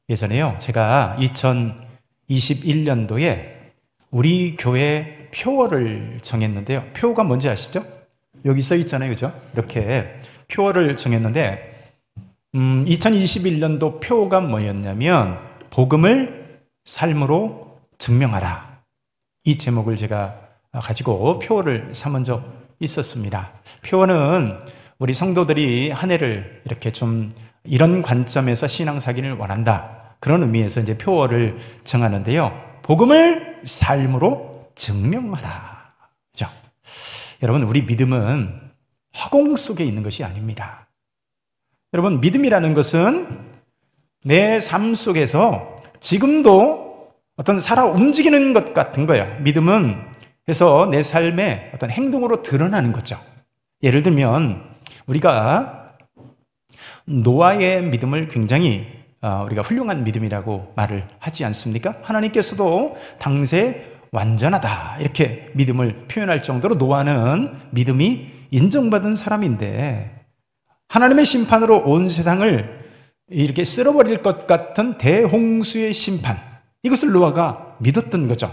예전에요, 제가 2021년도에 우리 교회 표어를 정했는데요. 표어가 뭔지 아시죠? 여기 써 있잖아요, 그죠? 이렇게 표어를 정했는데 2021년도 표어가 뭐였냐면 복음을 삶으로 증명하라. 이 제목을 제가 가지고 표어를 삼은 적 있었습니다. 표어는 우리 성도들이 한 해를 이렇게 좀 이런 관점에서 신앙사기를 원한다, 그런 의미에서 이제 표어를 정하는데요. 복음을 삶으로 증명하라. 그죠? 여러분, 우리 믿음은 허공 속에 있는 것이 아닙니다. 여러분, 믿음이라는 것은 내 삶 속에서 지금도 어떤 살아 움직이는 것 같은 거예요. 믿음은 그래서 내 삶의 어떤 행동으로 드러나는 거죠. 예를 들면 우리가 노아의 믿음을 굉장히 우리가 훌륭한 믿음이라고 말을 하지 않습니까? 하나님께서도 당시에 완전하다 이렇게 믿음을 표현할 정도로 노아는 믿음이 인정받은 사람인데, 하나님의 심판으로 온 세상을 이렇게 쓸어버릴 것 같은 대홍수의 심판, 이것을 노아가 믿었던 거죠.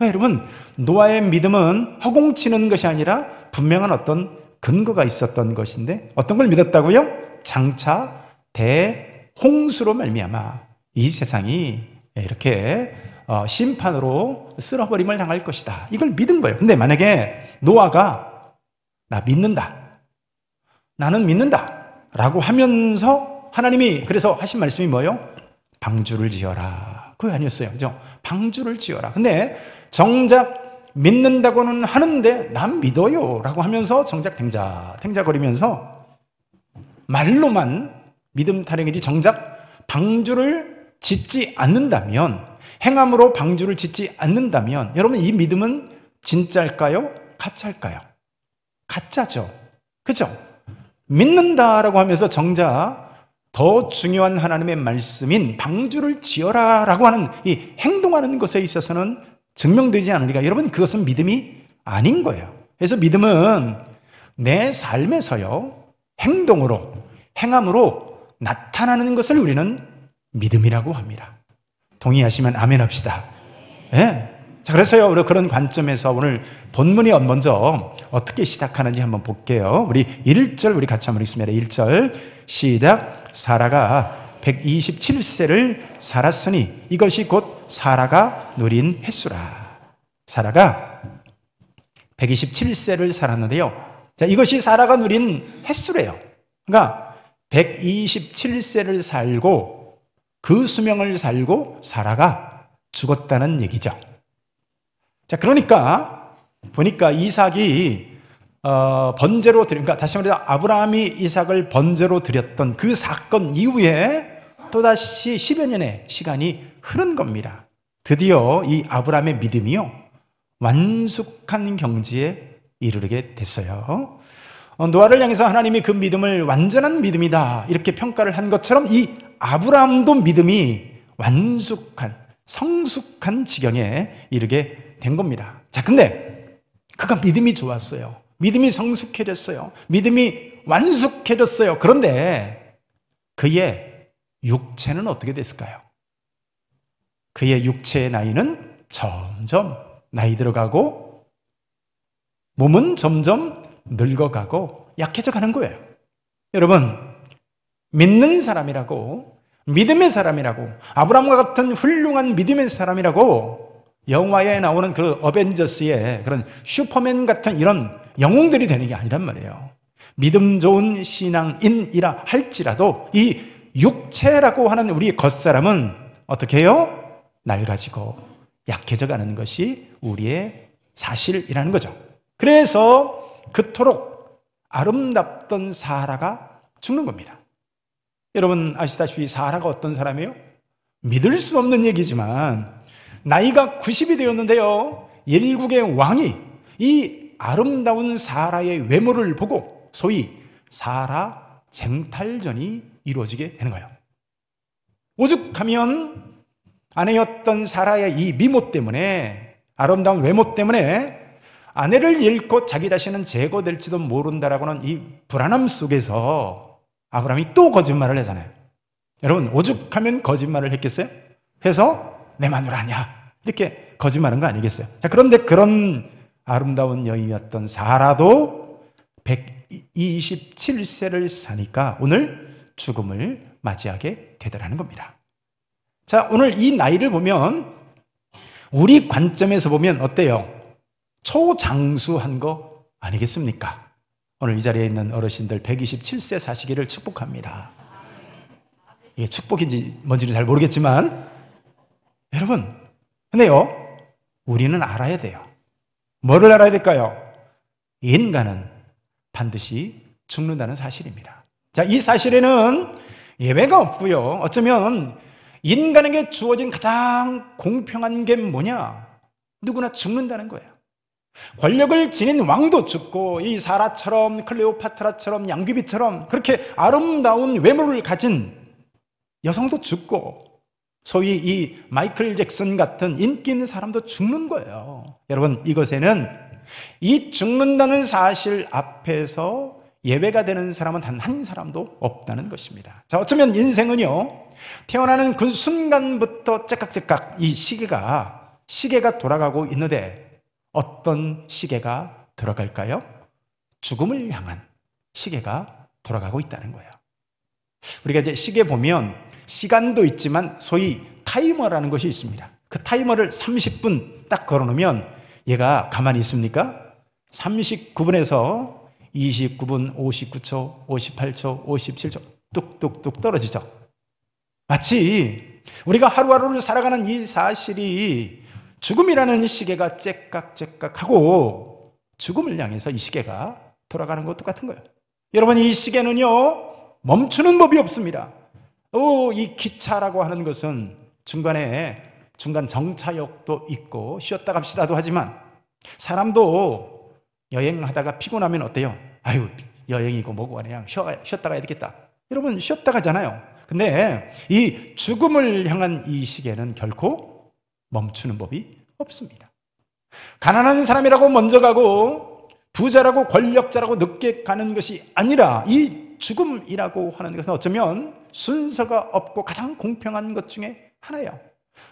여러분, 노아의 믿음은 허공치는 것이 아니라 분명한 어떤 근거가 있었던 것인데, 어떤 걸 믿었다고요? 장차 대홍수로 말미암아 이 세상이 이렇게 심판으로 쓸어버림을 당할 것이다, 이걸 믿은 거예요. 근데 만약에 노아가 나 믿는다, 나는 믿는다 라고 하면서 하나님이 그래서 하신 말씀이 뭐예요? 방주를 지어라, 그거 아니었어요, 그죠? 방주를 지어라. 근데 정작 믿는다고는 하는데 난 믿어요 라고 하면서 정작 탱자거리면서 말로만 믿음 타령이지 정작 방주를 짓지 않는다면, 행함으로 방주를 짓지 않는다면, 여러분, 이 믿음은 진짜일까요? 가짜일까요? 가짜죠. 그죠? 믿는다라고 하면서 정작 더 중요한 하나님의 말씀인 방주를 지어라 라고 하는 이 행동하는 것에 있어서는 증명되지 않으니까 여러분, 그것은 믿음이 아닌 거예요. 그래서 믿음은 내 삶에서요, 행동으로, 행함으로 나타나는 것을 우리는 믿음이라고 합니다. 동의하시면 아멘 합시다. 네. 자, 그래서요, 우리 그런 관점에서 오늘 본문이 먼저 어떻게 시작하는지 한번 볼게요. 우리 1절 우리 같이 한번 읽습니다. 1절 시작. 사라가 127세를 살았으니 이것이 곧 사라가 누린 횟수라. 사라가 127세를 살았는데요. 자, 이것이 사라가 누린 횟수래요. 그러니까 127세를 살고 그 수명을 살고 사라가 죽었다는 얘기죠. 자, 그러니까 보니까 이삭이 번제로 그러니까 다시 말해서 아브라함이 이삭을 번제로 드렸던 그 사건 이후에 또다시 10여 년의 시간이 흐른 겁니다. 드디어 이 아브라함의 믿음이요, 완숙한 경지에 이르게 됐어요. 노아를 향해서 하나님이 그 믿음을 완전한 믿음이다 이렇게 평가를 한 것처럼 이 아브라함도 믿음이 완숙한, 성숙한 지경에 이르게 된 겁니다. 자, 근데 그가 믿음이 좋았어요. 믿음이 성숙해졌어요. 믿음이 완숙해졌어요. 그런데 그의 육체는 어떻게 됐을까요? 그의 육체의 나이는 점점 나이 들어가고 몸은 점점 늙어가고 약해져 가는 거예요. 여러분, 믿는 사람이라고, 믿음의 사람이라고, 아브라함과 같은 훌륭한 믿음의 사람이라고 영화에 나오는 그 어벤져스의 그런 슈퍼맨 같은 이런 영웅들이 되는 게 아니란 말이에요. 믿음 좋은 신앙인이라 할지라도 이 육체라고 하는 우리 겉사람은 어떻게 해요? 낡아지고 약해져 가는 것이 우리의 사실이라는 거죠. 그래서 그토록 아름답던 사라가 죽는 겁니다. 여러분 아시다시피 사라가 어떤 사람이에요? 믿을 수 없는 얘기지만 나이가 90이 되었는데요, 일국의 왕이 이 아름다운 사라의 외모를 보고 소위 사라 쟁탈전이 이루어지게 되는 거예요. 오죽하면 아내였던 사라의 이 미모 때문에, 아름다운 외모 때문에 아내를 잃고 자기 자신은 제거될지도 모른다라고 하는 이 불안함 속에서 아브라함이 또 거짓말을 하잖아요. 여러분, 오죽하면 거짓말을 했겠어요? 해서 내 마누라 아니야, 이렇게 거짓말한 거 아니겠어요? 자, 그런데 그런 아름다운 여인이었던 사라도 127세를 사니까 오늘 죽음을 맞이하게 되더라는 겁니다. 자, 오늘 이 나이를 보면 우리 관점에서 보면 어때요? 초장수한 거 아니겠습니까? 오늘 이 자리에 있는 어르신들 127세 사시기를 축복합니다. 이게 축복인지 뭔지는 잘 모르겠지만, 여러분, 근데요, 우리는 알아야 돼요. 뭐를 알아야 될까요? 인간은 반드시 죽는다는 사실입니다. 자, 이 사실에는 예외가 없고요. 어쩌면 인간에게 주어진 가장 공평한 게 뭐냐? 누구나 죽는다는 거예요. 권력을 지닌 왕도 죽고, 이 사라처럼, 클레오파트라처럼, 양귀비처럼 그렇게 아름다운 외모를 가진 여성도 죽고, 소위 이 마이클 잭슨 같은 인기 있는 사람도 죽는 거예요. 여러분, 이것에는 이 죽는다는 사실 앞에서 예외가 되는 사람은 단 한 사람도 없다는 것입니다. 자, 어쩌면 인생은요, 태어나는 그 순간부터 째깍째깍 이 시계가 돌아가고 있는데 어떤 시계가 돌아갈까요? 죽음을 향한 시계가 돌아가고 있다는 거예요. 우리가 이제 시계 보면 시간도 있지만 소위 타이머라는 것이 있습니다. 그 타이머를 30분 딱 걸어놓으면 얘가 가만히 있습니까? 39분에서 29분, 59초, 58초, 57초 뚝뚝뚝 떨어지죠. 마치 우리가 하루하루를 살아가는 이 사실이 죽음이라는 시계가 째깍째깍하고 죽음을 향해서 이 시계가 돌아가는 것 똑같은 거예요. 여러분, 이 시계는요, 멈추는 법이 없습니다. 이 기차라고 하는 것은 중간 정차역도 있고 쉬었다 갑시다도 하지만, 사람도 여행하다가 피곤하면 어때요? 아유, 여행이고 뭐고 그냥 쉬었다 가야 되겠다. 여러분, 쉬었다 가잖아요. 근데 이 죽음을 향한 이 시계는 결코 멈추는 법이 없습니다. 가난한 사람이라고 먼저 가고 부자라고 권력자라고 늦게 가는 것이 아니라, 이 죽음이라고 하는 것은 어쩌면 순서가 없고 가장 공평한 것 중에 하나예요.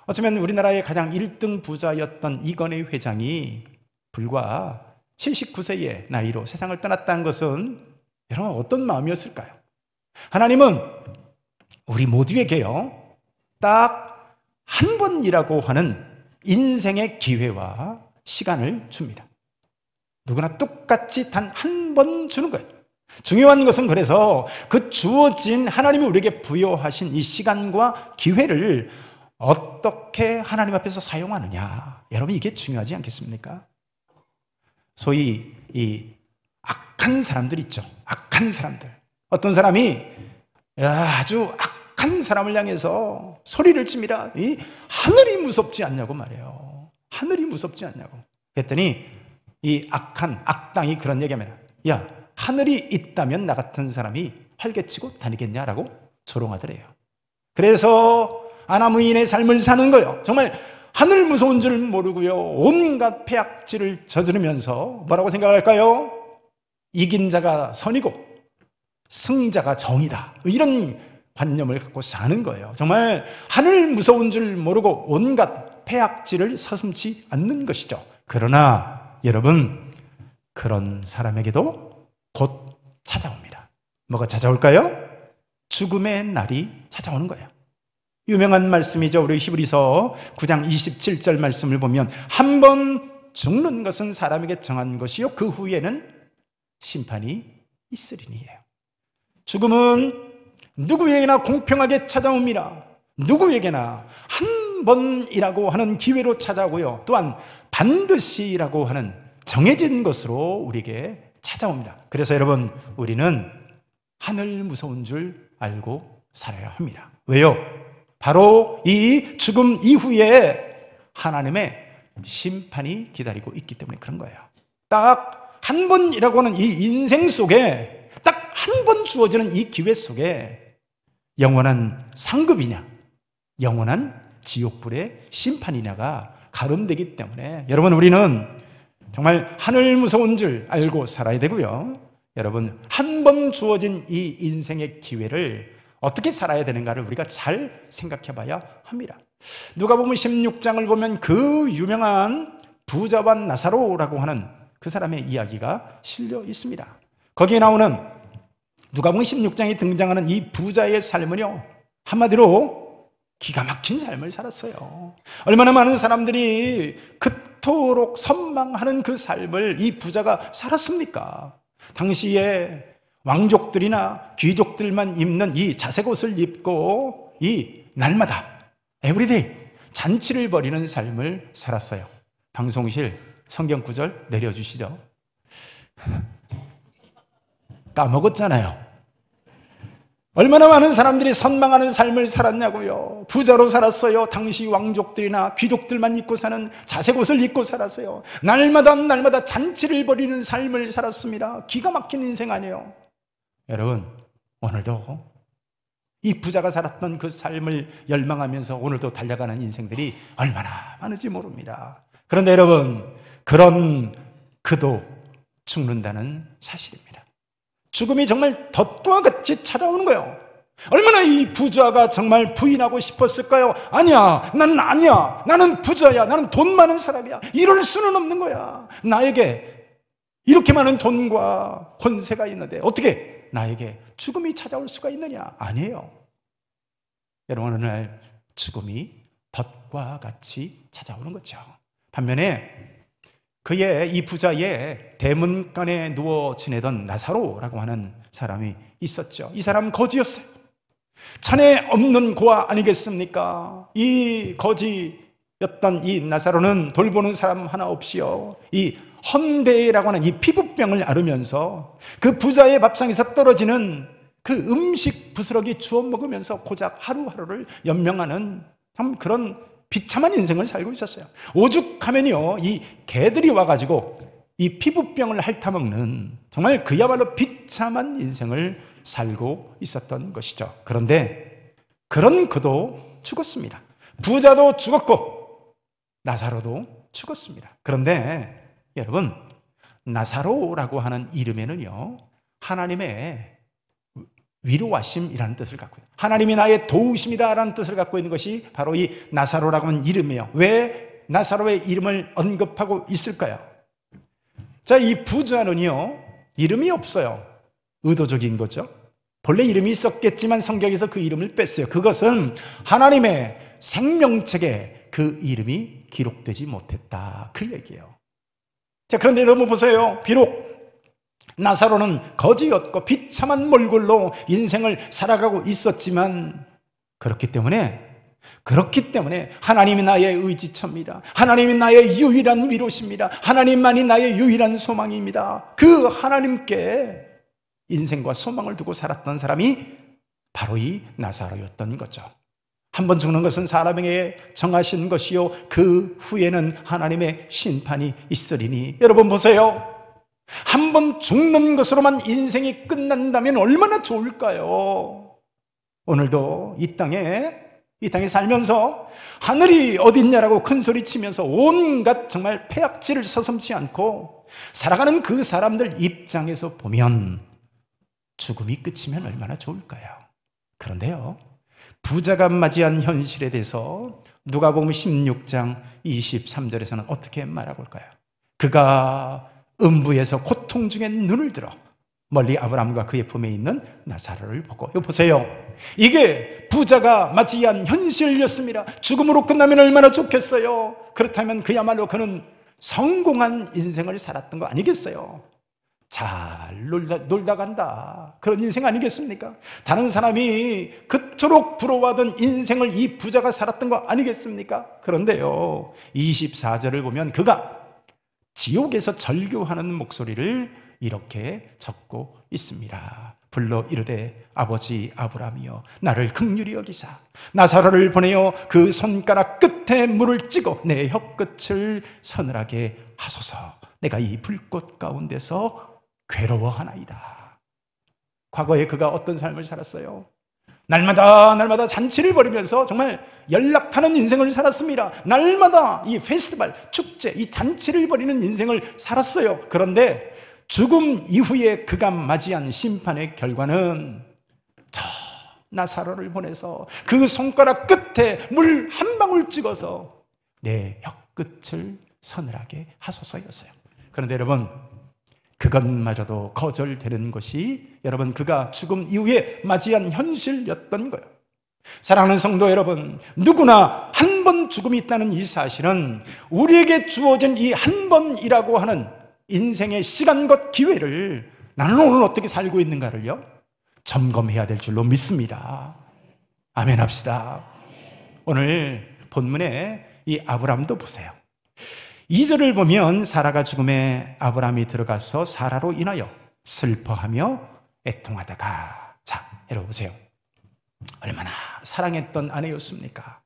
어쩌면 우리나라의 가장 1등 부자였던 이건희 회장이 불과 79세의 나이로 세상을 떠났다는 것은 여러분 어떤 마음이었을까요? 하나님은 우리 모두에게요, 딱 한 번이라고 하는 인생의 기회와 시간을 줍니다. 누구나 똑같이 단 한 번 주는 거예요. 중요한 것은 그래서 그 주어진 하나님이 우리에게 부여하신 이 시간과 기회를 어떻게 하나님 앞에서 사용하느냐, 여러분, 이게 중요하지 않겠습니까? 소위 이 악한 사람들 있죠. 악한 사람들. 어떤 사람이 아주 악한 사람을 향해서 소리를 칩니다. 이 하늘이 무섭지 않냐고 말해요. 하늘이 무섭지 않냐고. 그랬더니 이 악당이 그런 얘기하면, 야, 하늘이 있다면 나 같은 사람이 활개치고 다니겠냐라고 조롱하더래요. 그래서 아나무인의 삶을 사는 거예요. 정말 하늘 무서운 줄 모르고요, 온갖 폐악질을 저지르면서 뭐라고 생각할까요? 이긴 자가 선이고 승자가 정이다, 이런 관념을 갖고 사는 거예요. 정말 하늘 무서운 줄 모르고 온갖 폐악질을 서슴지 않는 것이죠. 그러나 여러분, 그런 사람에게도 곧 찾아옵니다. 뭐가 찾아올까요? 죽음의 날이 찾아오는 거예요. 유명한 말씀이죠. 우리 히브리서 9장 27절 말씀을 보면, 한 번 죽는 것은 사람에게 정한 것이요 그 후에는 심판이 있으리니예요. 죽음은 누구에게나 공평하게 찾아옵니다. 누구에게나 한 번이라고 하는 기회로 찾아오고요, 또한 반드시라고 하는 정해진 것으로 우리에게 찾아옵니다. 그래서 여러분, 우리는 하늘 무서운 줄 알고 살아야 합니다. 왜요? 바로 이 죽음 이후에 하나님의 심판이 기다리고 있기 때문에 그런 거예요. 딱 한 번이라고 하는 이 인생 속에, 딱 한 번 주어지는 이 기회 속에 영원한 상급이냐, 영원한 지옥불의 심판이냐가 가름되기 때문에 여러분, 우리는 정말 하늘 무서운 줄 알고 살아야 되고요. 여러분, 한 번 주어진 이 인생의 기회를 어떻게 살아야 되는가를 우리가 잘 생각해 봐야 합니다. 누가복음 16장을 보면 그 유명한 부자와 나사로라고 하는 그 사람의 이야기가 실려 있습니다. 거기에 나오는 누가복음 16장에 등장하는 이 부자의 삶은요, 한마디로 기가 막힌 삶을 살았어요. 얼마나 많은 사람들이 그토록 선망하는 그 삶을 이 부자가 살았습니까? 당시에 왕족들이나 귀족들만 입는 이 자색 옷을 입고 이 날마다 에브리데이 잔치를 벌이는 삶을 살았어요. 방송실 성경 구절 내려주시죠. 까먹었잖아요. 얼마나 많은 사람들이 선망하는 삶을 살았냐고요. 부자로 살았어요. 당시 왕족들이나 귀족들만 입고 사는 자색 옷을 입고 살았어요. 날마다 잔치를 벌이는 삶을 살았습니다. 기가 막힌 인생 아니에요. 여러분, 오늘도 이 부자가 살았던 그 삶을 열망하면서 오늘도 달려가는 인생들이 얼마나 많은지 모릅니다. 그런데 여러분, 그런 그도 죽는다는 사실입니다. 죽음이 정말 덫과 같이 찾아오는 거예요. 얼마나 이 부자가 정말 부인하고 싶었을까요? 아니야, 나는 부자야, 나는 돈 많은 사람이야, 이럴 수는 없는 거야. 나에게 이렇게 많은 돈과 권세가 있는데 어떻게 나에게 죽음이 찾아올 수가 있느냐? 아니에요. 여러분, 어느 날 죽음이 덫과 같이 찾아오는 거죠. 반면에 이 부자의 대문간에 누워 지내던 나사로라고 하는 사람이 있었죠. 이 사람은 거지였어요. 잔해 없는 고아 아니겠습니까? 이 거지였던 이 나사로는 돌보는 사람 하나 없이요, 이 헌대라고 하는 이 피부병을 앓으면서 그 부자의 밥상에서 떨어지는 그 음식 부스러기 주워 먹으면서 고작 하루하루를 연명하는 참 그런 비참한 인생을 살고 있었어요. 오죽하면요, 이 개들이 와가지고 이 피부병을 핥아먹는 정말 그야말로 비참한 인생을 살고 있었던 것이죠. 그런데 그런 그도 죽었습니다. 부자도 죽었고 나사로도 죽었습니다. 그런데 여러분, 나사로라고 하는 이름에는요, 하나님의 위로하심이라는 뜻을 갖고 있어요. 하나님이 나의 도우심이다라는 뜻을 갖고 있는 것이 바로 이 나사로라고 하는 이름이에요. 왜 나사로의 이름을 언급하고 있을까요? 자, 이 부자는요, 이름이 없어요. 의도적인 거죠. 본래 이름이 있었겠지만 성경에서 그 이름을 뺐어요. 그것은 하나님의 생명책에 그 이름이 기록되지 못했다, 그 얘기예요. 자, 그런데 여러분 보세요. 비록 나사로는 거지였고 비참한 몰골로 인생을 살아가고 있었지만 그렇기 때문에 하나님이 나의 의지처입니다. 하나님이 나의 유일한 위로십니다. 하나님만이 나의 유일한 소망입니다. 그 하나님께 인생과 소망을 두고 살았던 사람이 바로 이 나사로였던 거죠. 한 번 죽는 것은 사람에게 정하신 것이요, 그 후에는 하나님의 심판이 있으리니. 여러분 보세요. 한 번 죽는 것으로만 인생이 끝난다면 얼마나 좋을까요? 오늘도 이 땅에 살면서 하늘이 어딨냐라고 큰소리 치면서 온갖 정말 폐악질을 서슴지 않고 살아가는 그 사람들 입장에서 보면 죽음이 끝이면 얼마나 좋을까요? 그런데요, 부자가 맞이한 현실에 대해서 누가복음 16장 23절에서는 어떻게 말하고 올까요? 그가 음부에서 고통 중에 눈을 들어 멀리 아브라함과 그의 품에 있는 나사로를 보고, 이거 보세요. 이게 부자가 맞이한 현실이었습니다. 죽음으로 끝나면 얼마나 좋겠어요. 그렇다면 그야말로 그는 성공한 인생을 살았던 거 아니겠어요? 잘 놀다 간다, 그런 인생 아니겠습니까? 다른 사람이 그토록 부러워하던 인생을 이 부자가 살았던 거 아니겠습니까? 그런데요, 24절을 보면 그가 지옥에서 절규하는 목소리를 이렇게 적고 있습니다. 불러 이르되 아버지 아브라함이여, 나를 긍휼히 여기사 나사로를 보내어 그 손가락 끝에 물을 찌고 내 혀끝을 서늘하게 하소서. 내가 이 불꽃 가운데서 괴로워하나이다. 과거에 그가 어떤 삶을 살았어요? 날마다 잔치를 벌이면서 정말 연락하는 인생을 살았습니다. 날마다 이 페스티벌, 축제, 이 잔치를 벌이는 인생을 살았어요. 그런데 죽음 이후에 그가 맞이한 심판의 결과는 저 나사로를 보내서 그 손가락 끝에 물 한 방울 찍어서 내 혀끝을 서늘하게 하소서였어요. 그런데 여러분, 그것마저도 거절되는 것이 여러분 그가 죽음 이후에 맞이한 현실이었던 거예요. 사랑하는 성도 여러분, 누구나 한 번 죽음이 있다는 이 사실은 우리에게 주어진 이 한 번이라고 하는 인생의 시간과 기회를 나는 오늘 어떻게 살고 있는가를요 점검해야 될 줄로 믿습니다. 아멘 합시다. 오늘 본문에 이 아브람도 보세요. 2절을 보면 사라가 죽음에 아브람이 들어가서 사라로 인하여 슬퍼하며 애통하다가, 자, 여러분 보세요. 얼마나 사랑했던 아내였습니까?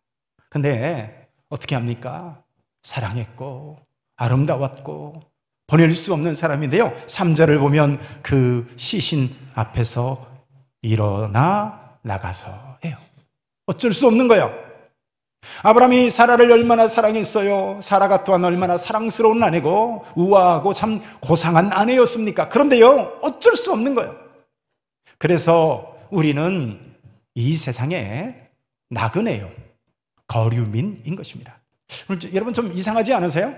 근데 어떻게 합니까? 사랑했고 아름다웠고 보낼 수 없는 사람인데요, 3절을 보면 그 시신 앞에서 일어나 나가서 해요. 어쩔 수 없는 거예요. 아브람이 사라를 얼마나 사랑했어요. 사라가 또한 얼마나 사랑스러운 아내고 우아하고 참 고상한 아내였습니까? 그런데요, 어쩔 수 없는 거예요. 그래서 우리는 이 세상에 나그네요, 거류민인 것입니다. 여러분 좀 이상하지 않으세요?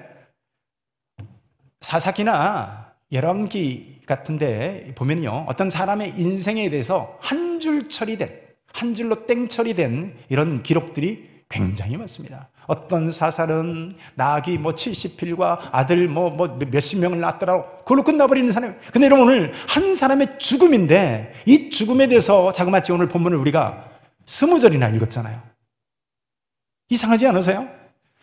사사기나 열왕기 같은데 보면요, 어떤 사람의 인생에 대해서 한 줄 처리된, 한 줄로 땡 처리된 이런 기록들이 굉장히 많습니다. 어떤 사살은 낙이 70필과 아들 몇십 명을 낳았더라고, 그걸로 끝나버리는 사람. 근데 여러분, 오늘 한 사람의 죽음인데 이 죽음에 대해서 자그마치 오늘 본문을 우리가 20절이나 읽었잖아요. 이상하지 않으세요?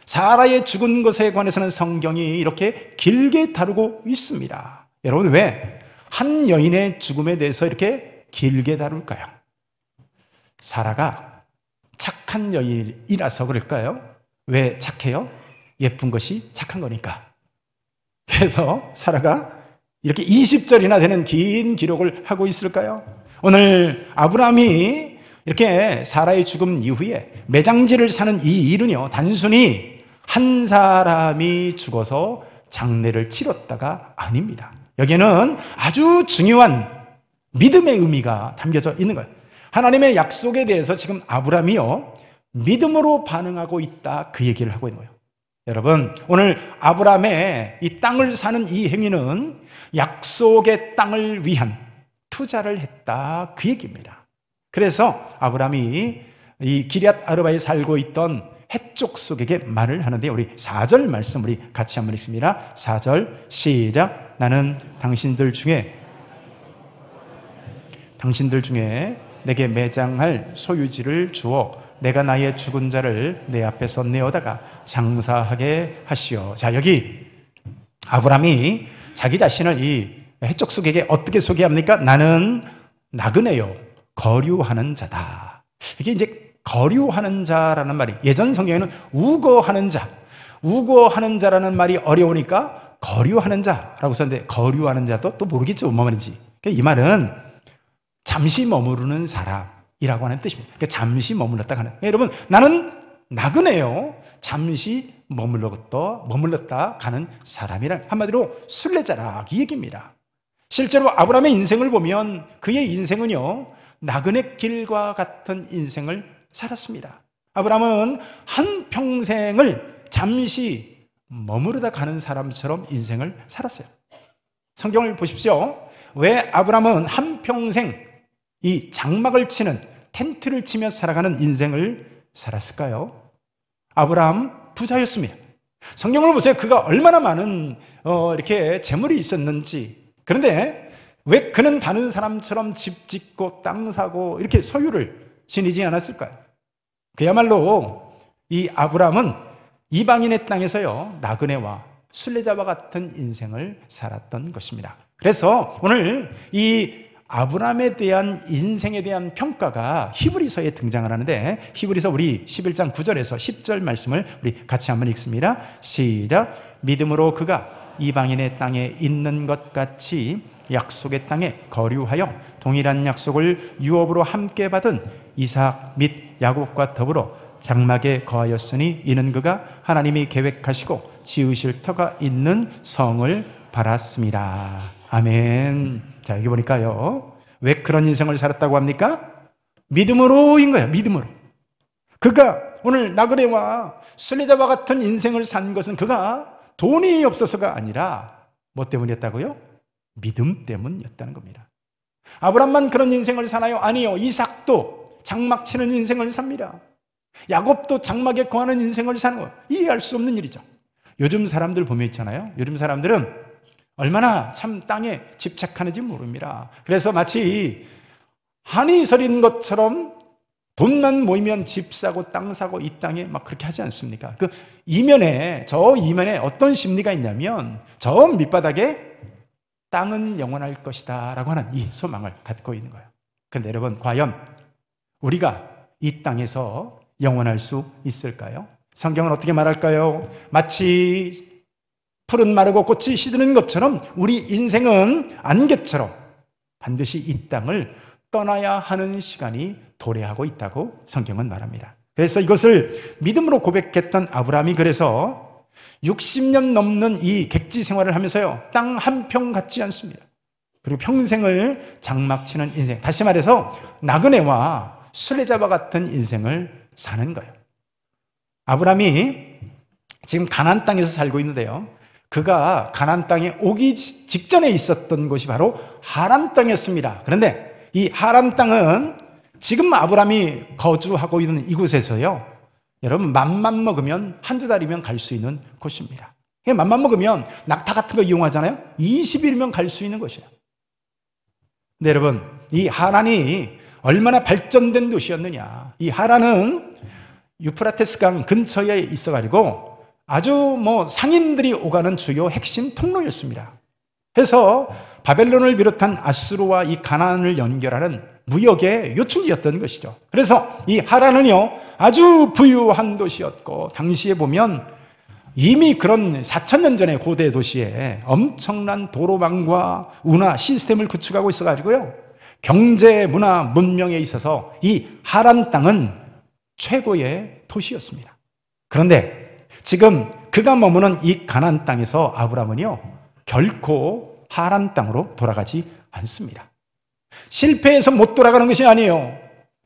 사라의 죽은 것에 관해서는 성경이 이렇게 길게 다루고 있습니다. 여러분, 왜 한 여인의 죽음에 대해서 이렇게 길게 다룰까요? 사라가 착한 여인이라서 그럴까요? 왜 착해요? 예쁜 것이 착한 거니까. 그래서 사라가 이렇게 20절이나 되는 긴 기록을 하고 있을까요? 오늘 아브라함이 이렇게 사라의 죽음 이후에 매장지를 사는 이 일은요, 단순히 한 사람이 죽어서 장례를 치렀다가 아닙니다. 여기에는 아주 중요한 믿음의 의미가 담겨져 있는 거예요. 하나님의 약속에 대해서 지금 아브라함이요, 믿음으로 반응하고 있다, 그 얘기를 하고 있는 거예요. 여러분, 오늘 아브라함의 이 땅을 사는 이 행위는 약속의 땅을 위한 투자를 했다, 그 얘기입니다. 그래서 아브라함이 이 기럇 아르바에 살고 있던 해족속에게 말을 하는데, 우리 4절 말씀 우리 같이 한번 읽습니다. 4절 시작. 나는 당신들 중에 내게 매장할 소유지를 주어 내가 나의 죽은 자를 내 앞에서 내어다가 장사하게 하시오. 자, 여기 아브라함이 자기 자신을 이 해족속에게 어떻게 소개합니까? 나는 나그네요, 거류하는 자다. 이게 이제 거류하는 자라는 말이, 예전 성경에는 우거하는 자, 우거하는 자라는 말이 어려우니까 거류하는 자라고 썼는데, 거류하는 자도 또 모르겠죠, 뭔 말인지. 이 말은 잠시 머무르는 사람이라고 하는 뜻입니다. 그러니까 잠시 머물렀다 하는. 여러분, 나는 나그네요, 잠시 머물렀다 가는 사람이란, 한마디로 순례자라, 이 얘기입니다. 실제로 아브라함의 인생을 보면 그의 인생은요, 나그네 길과 같은 인생을 살았습니다. 아브라함은 한 평생을 잠시 머무르다 가는 사람처럼 인생을 살았어요. 성경을 보십시오. 왜 아브라함은 한 평생 이 장막을 치는, 텐트를 치며 살아가는 인생을 살았을까요? 아브라함 부자였습니다. 성경을 보세요. 그가 얼마나 많은 이렇게 재물이 있었는지. 그런데 왜 그는 다른 사람처럼 집 짓고 땅 사고 이렇게 소유를 지니지 않았을까요? 그야말로 이 아브라함은 이방인의 땅에서요, 나그네와 순례자와 같은 인생을 살았던 것입니다. 그래서 오늘 이 아브라함에 대한 인생에 대한 평가가 히브리서에 등장을 하는데, 히브리서 우리 11장 9절에서 10절 말씀을 우리 같이 한번 읽습니다. 시작. 믿음으로 그가 이방인의 땅에 있는 것 같이 약속의 땅에 거류하여 동일한 약속을 유업으로 함께 받은 이삭 및 야곱과 더불어 장막에 거하였으니 이는 그가 하나님이 계획하시고 지으실 터가 있는 성을 바랐습니다. 아멘. 자, 여기 보니까요, 왜 그런 인생을 살았다고 합니까? 믿음으로인 거야, 믿음으로. 그가 오늘 나그네와 순례자와 같은 인생을 산 것은 그가 돈이 없어서가 아니라 뭐 때문이었다고요? 믿음 때문이었다는 겁니다. 아브람만 그런 인생을 사나요? 아니요. 이삭도 장막 치는 인생을 삽니다. 야곱도 장막에 거하는 인생을 사는 거, 이해할 수 없는 일이죠. 요즘 사람들 보면 있잖아요. 요즘 사람들은 얼마나 참 땅에 집착하는지 모릅니다. 그래서 마치 한이 서린 것처럼 돈만 모이면 집 사고 땅 사고 이 땅에 막 그렇게 하지 않습니까? 그 이면에, 저 이면에 어떤 심리가 있냐면 저 밑바닥에 땅은 영원할 것이다 라고 하는 이 소망을 갖고 있는 거예요. 그런데 여러분, 과연 우리가 이 땅에서 영원할 수 있을까요? 성경은 어떻게 말할까요? 마치 풀은 마르고 꽃이 시드는 것처럼 우리 인생은 안개처럼 반드시 이 땅을 떠나야 하는 시간이 도래하고 있다고 성경은 말합니다. 그래서 이것을 믿음으로 고백했던 아브라함이 그래서 60년 넘는 이 객지 생활을 하면서요, 땅 한 평 갖지 않습니다. 그리고 평생을 장막 치는 인생, 다시 말해서 나그네와 순례자와 같은 인생을 사는 거예요. 아브라함이 지금 가나안 땅에서 살고 있는데요, 그가 가나안 땅에 오기 직전에 있었던 곳이 바로 하란 땅이었습니다. 그런데 이 하란 땅은 지금 아브라함이 거주하고 있는 이곳에서요, 여러분 맘만 먹으면 한두 달이면 갈 수 있는 곳입니다. 맘만 먹으면 낙타 같은 거 이용하잖아요. 20일이면 갈 수 있는 곳이에요. 근데 여러분, 이 하란이 얼마나 발전된 도시였느냐. 이 하란은 유프라테스 강 근처에 있어가지고 아주 상인들이 오가는 주요 핵심 통로였습니다. 그래서 바벨론을 비롯한 아수르와 이 가나안을 연결하는 무역의 요충지였던 것이죠. 그래서 이 하란은요, 아주 부유한 도시였고, 당시에 보면 이미 그런 4,000년 전의 고대 도시에 엄청난 도로망과 운하 시스템을 구축하고 있어가지고요, 경제, 문화, 문명에 있어서 이 하란 땅은 최고의 도시였습니다. 그런데 지금 그가 머무는 이 가나안 땅에서 아브라함은요, 결코 하란 땅으로 돌아가지 않습니다. 실패해서 못 돌아가는 것이 아니에요.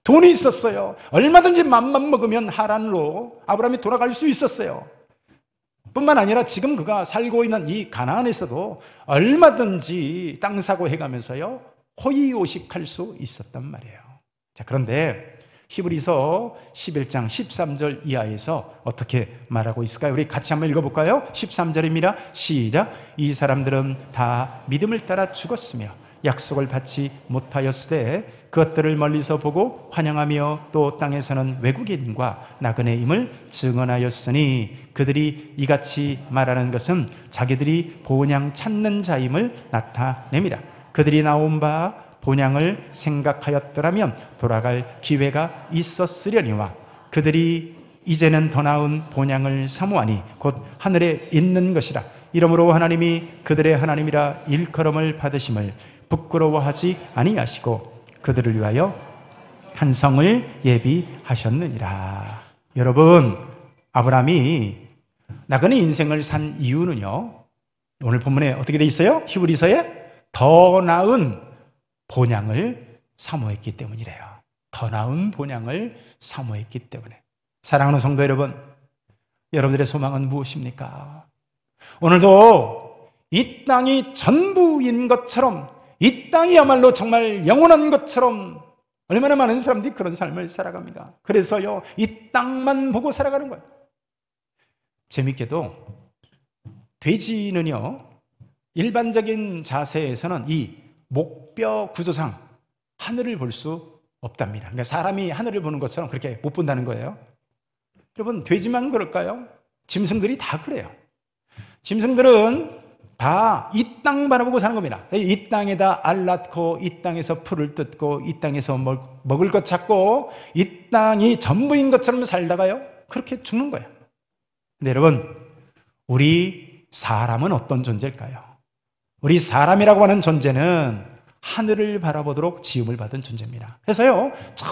돈이 있었어요. 얼마든지 맘만 먹으면 하란으로 아브라함이 돌아갈 수 있었어요. 뿐만 아니라 지금 그가 살고 있는 이 가나안에서도 얼마든지 땅 사고 해가면서요, 호의호식할 수 있었단 말이에요. 자, 그런데 히브리서 11장 13절 이하에서 어떻게 말하고 있을까요? 우리 같이 한번 읽어볼까요? 13절입니다. 시작. 이 사람들은 다 믿음을 따라 죽었으며 약속을 받지 못하였으되 그것들을 멀리서 보고 환영하며 또 땅에서는 외국인과 나그네임을 증언하였으니 그들이 이같이 말하는 것은 자기들이 본향 찾는 자임을 나타냅니다. 그들이 나온 바 본향을 생각하였더라면 돌아갈 기회가 있었으려니와 그들이 이제는 더 나은 본향을 사모하니 곧 하늘에 있는 것이라. 이러므로 하나님이 그들의 하나님이라 일컬음을 받으심을 부끄러워하지 아니하시고 그들을 위하여 한 성을 예비하셨느니라. 여러분, 아브라함이 나그네 인생을 산 이유는요, 오늘 본문에 어떻게 돼 있어요? 히브리서에 더 나은 본향을 사모했기 때문이래요. 더 나은 본향을 사모했기 때문에. 사랑하는 성도 여러분, 여러분들의 소망은 무엇입니까? 오늘도 이 땅이 전부인 것처럼, 이 땅이야말로 정말 영원한 것처럼 얼마나 많은 사람들이 그런 삶을 살아갑니다. 그래서요, 이 땅만 보고 살아가는 거예요. 재밌게도 돼지는요, 일반적인 자세에서는 이 목뼈 구조상 하늘을 볼 수 없답니다. 그러니까 사람이 하늘을 보는 것처럼 그렇게 못 본다는 거예요. 여러분, 돼지만 그럴까요? 짐승들이 다 그래요. 짐승들은 다 이 땅 바라보고 사는 겁니다. 이 땅에다 알 낳고, 이 땅에서 풀을 뜯고, 이 땅에서 먹을 것 찾고, 이 땅이 전부인 것처럼 살다가요, 그렇게 죽는 거예요. 근데 여러분, 우리 사람은 어떤 존재일까요? 우리 사람이라고 하는 존재는 하늘을 바라보도록 지음을 받은 존재입니다. 그래서요, 저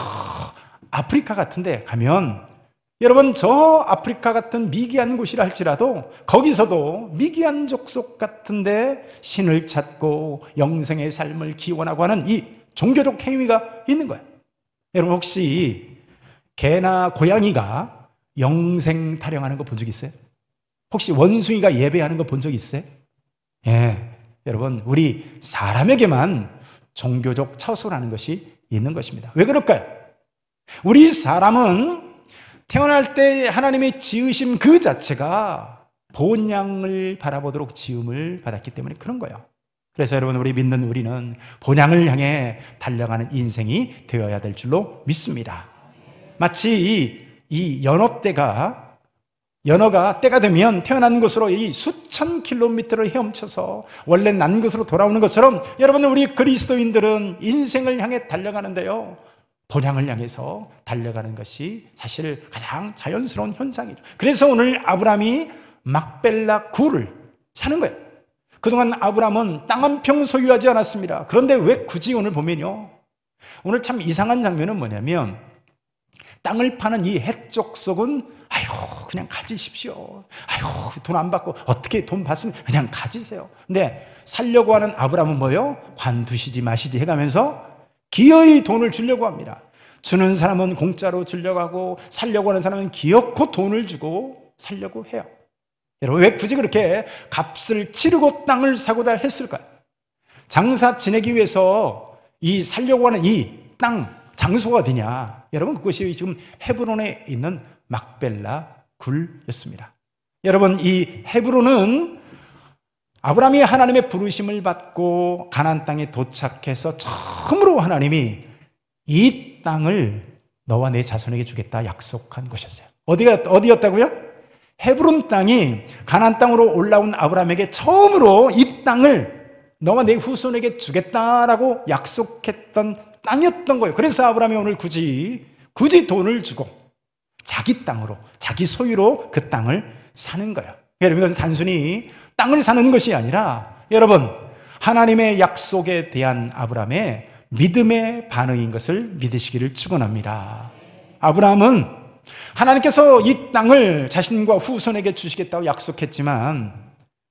아프리카 같은 데 가면, 여러분, 저 아프리카 같은 미개한 곳이라 할지라도 거기서도 미개한 족속 같은데 신을 찾고 영생의 삶을 기원하고 하는 이 종교적 행위가 있는 거예요. 여러분 혹시 개나 고양이가 영생 타령하는 거 본 적 있어요? 혹시 원숭이가 예배하는 거 본 적 있어요? 예, 여러분 우리 사람에게만 종교적 처소라는 것이 있는 것입니다. 왜 그럴까요? 우리 사람은 태어날 때 하나님의 지으심 그 자체가 본향을 바라보도록 지음을 받았기 때문에 그런 거예요. 그래서 여러분 우리 믿는 우리는 본향을 향해 달려가는 인생이 되어야 될 줄로 믿습니다. 마치 이 연어가 때가 되면 태어난 곳으로 이 수천 킬로미터를 헤엄쳐서 원래 난 곳으로 돌아오는 것처럼 여러분 우리 그리스도인들은 인생을 향해 달려가는데요, 본향을 향해서 달려가는 것이 사실 가장 자연스러운 현상이죠. 그래서 오늘 아브라함이 막벨라 굴을 사는 거예요. 그동안 아브라함은 땅 한 평 소유하지 않았습니다. 그런데 왜 굳이 오늘 보면요, 오늘 참 이상한 장면은 뭐냐면 땅을 파는 이 해족속은 아유 그냥 가지십시오. 아유 돈 안 받고 어떻게 돈 받으면 그냥 가지세요. 근데 살려고 하는 아브라함은 뭐예요? 관두시지 마시지 해가면서 기어이 돈을 주려고 합니다. 주는 사람은 공짜로 주려고 하고 살려고 하는 사람은 기어코 돈을 주고 살려고 해요. 여러분 왜 굳이 그렇게 값을 치르고 땅을 사고자 했을까요? 장사 지내기 위해서 이 살려고 하는 이 땅 장소가 어디냐? 여러분 그것이 지금 헤브론에 있는 막벨라 굴이었습니다. 여러분 이 헤브론은 아브라함이 하나님의 부르심을 받고 가나안 땅에 도착해서 처음으로 하나님이 이 땅을 너와 내 자손에게 주겠다 약속한 곳이었어요. 어디였다고요? 헤브론 땅이 가나안 땅으로 올라온 아브라함에게 처음으로 이 땅을 너와 내 후손에게 주겠다라고 약속했던 땅이었던 거예요. 그래서 아브라함이 오늘 굳이 돈을 주고 자기 땅으로, 자기 소유로 그 땅을 사는 거예요. 여러분 이것은 단순히 땅을 사는 것이 아니라 여러분 하나님의 약속에 대한 아브라함의 믿음의 반응인 것을 믿으시기를 축원합니다. 아브라함은 하나님께서 이 땅을 자신과 후손에게 주시겠다고 약속했지만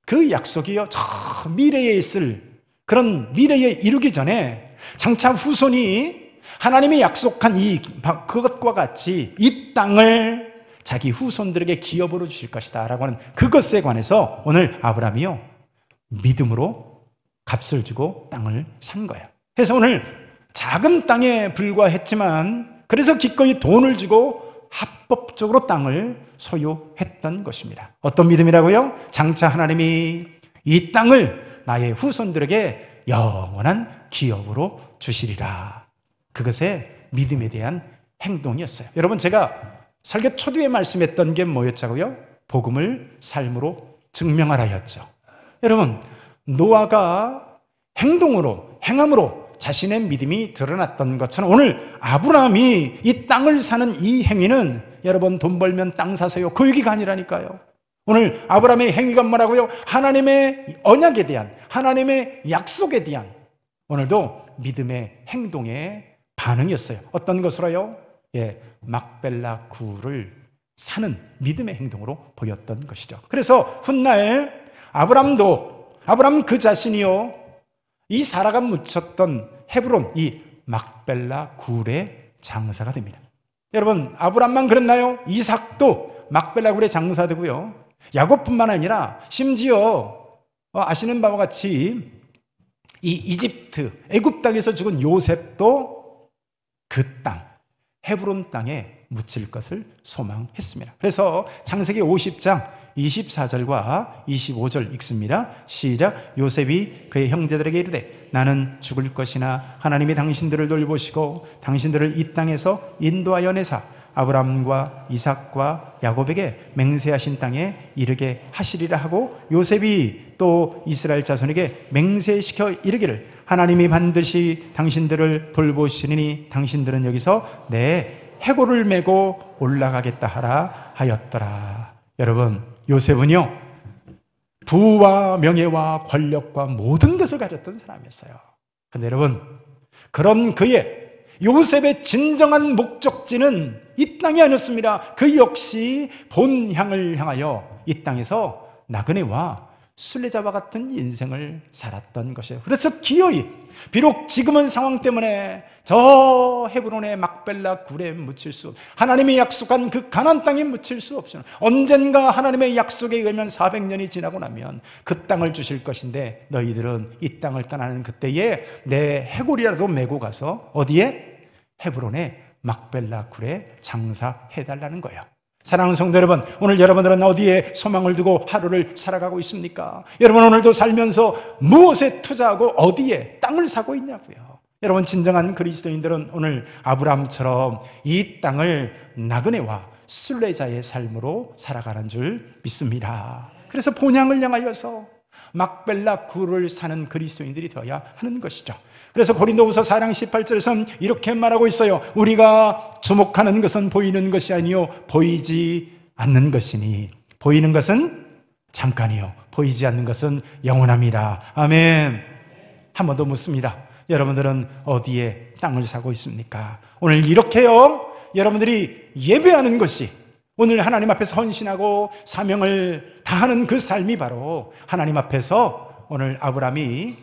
그 약속이요 저 미래에 있을 그런 미래에 이루기 전에 장차 후손이 하나님이 약속한 그것과 같이 이 땅을 자기 후손들에게 기업으로 주실 것이다 라고 하는 그것에 관해서 오늘 아브라함이요 믿음으로 값을 주고 땅을 산 거예요. 그래서 오늘 작은 땅에 불과했지만 그래서 기꺼이 돈을 주고 합법적으로 땅을 소유했던 것입니다. 어떤 믿음이라고요? 장차 하나님이 이 땅을 나의 후손들에게 영원한 기업으로 주시리라. 그것의 믿음에 대한 행동이었어요. 여러분 제가 설교 초두에 말씀했던 게 뭐였자고요? 복음을 삶으로 증명하라였죠. 여러분 노아가 행함으로 자신의 믿음이 드러났던 것처럼 오늘 아브라함이 이 땅을 사는 이 행위는 여러분 돈 벌면 땅 사세요 그 얘기가 아니라니까요. 오늘 아브라함의 행위가 뭐라고요? 하나님의 언약에 대한, 하나님의 약속에 대한 오늘도 믿음의 행동의 반응이었어요. 어떤 것으로요? 막벨라 굴을 사는 믿음의 행동으로 보였던 것이죠. 그래서 훗날 아브라함 그 자신이요 이 사라가 묻혔던 헤브론 이 막벨라 굴의 장사가 됩니다. 여러분 아브라함만 그랬나요? 이삭도 막벨라 굴의 장사되고요. 야곱뿐만 아니라 심지어 아시는 바와 같이 이 이집트 애굽 땅에서 죽은 요셉도 그 땅 헤브론 땅에 묻힐 것을 소망했습니다. 그래서 창세기 50장 24절과 25절 읽습니다. 시작. 요셉이 그의 형제들에게 이르되 나는 죽을 것이나 하나님이 당신들을 돌보시고 당신들을 이 땅에서 인도하여 내사 아브라함과 이삭과 야곱에게 맹세하신 땅에 이르게 하시리라 하고 요셉이 또 이스라엘 자손에게 맹세시켜 이르기를 하나님이 반드시 당신들을 돌보시니 당신들은 여기서 내 해골을 메고 올라가겠다 하라 하였더라. 여러분 요셉은요 부와 명예와 권력과 모든 것을 가졌던 사람이었어요. 그런데 여러분 그런 요셉의 진정한 목적지는 이 땅이 아니었습니다. 그 역시 본향을 향하여 이 땅에서 나그네와 순례자와 같은 인생을 살았던 것이에요. 그래서 기어이, 비록 지금은 상황 때문에 저 헤브론의 막벨라 굴에 묻힐 수, 하나님이 약속한 그 가나안 땅에 묻힐 수 없지만 언젠가 하나님의 약속에 의하면 400년이 지나고 나면 그 땅을 주실 것인데, 너희들은 이 땅을 떠나는 그때에 내 해골이라도 메고 가서 어디에? 헤브론의 막벨라 굴에 장사해달라는 거예요. 사랑하는 성도 여러분, 오늘 여러분들은 어디에 소망을 두고 하루를 살아가고 있습니까? 여러분 오늘도 살면서 무엇에 투자하고 어디에 땅을 사고 있냐고요. 여러분, 진정한 그리스도인들은 오늘 아브라함처럼 이 땅을 나그네와 순례자의 삶으로 살아가는 줄 믿습니다. 그래서 본향을 향하여서 막벨라 굴을 사는 그리스도인들이 되어야 하는 것이죠. 그래서 고린도후서 4장 18절에서는 이렇게 말하고 있어요. 우리가 주목하는 것은 보이는 것이 아니요 보이지 않는 것이니, 보이는 것은 잠깐이요 보이지 않는 것은 영원합니다. 아멘. 한 번 더 묻습니다. 여러분들은 어디에 땅을 사고 있습니까? 오늘 이렇게요, 여러분들이 예배하는 것이, 오늘 하나님 앞에서 헌신하고 사명을 다하는 그 삶이 바로 하나님 앞에서 오늘 아브라함이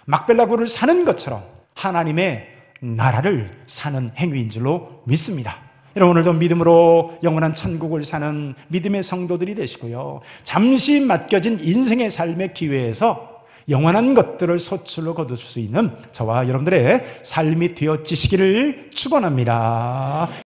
막벨라 굴을 사는 것처럼 하나님의 나라를 사는 행위인 줄로 믿습니다. 여러분, 오늘도 믿음으로 영원한 천국을 사는 믿음의 성도들이 되시고요, 잠시 맡겨진 인생의 삶의 기회에서 영원한 것들을 소출로 거둘 수 있는 저와 여러분들의 삶이 되어지시기를 축원합니다.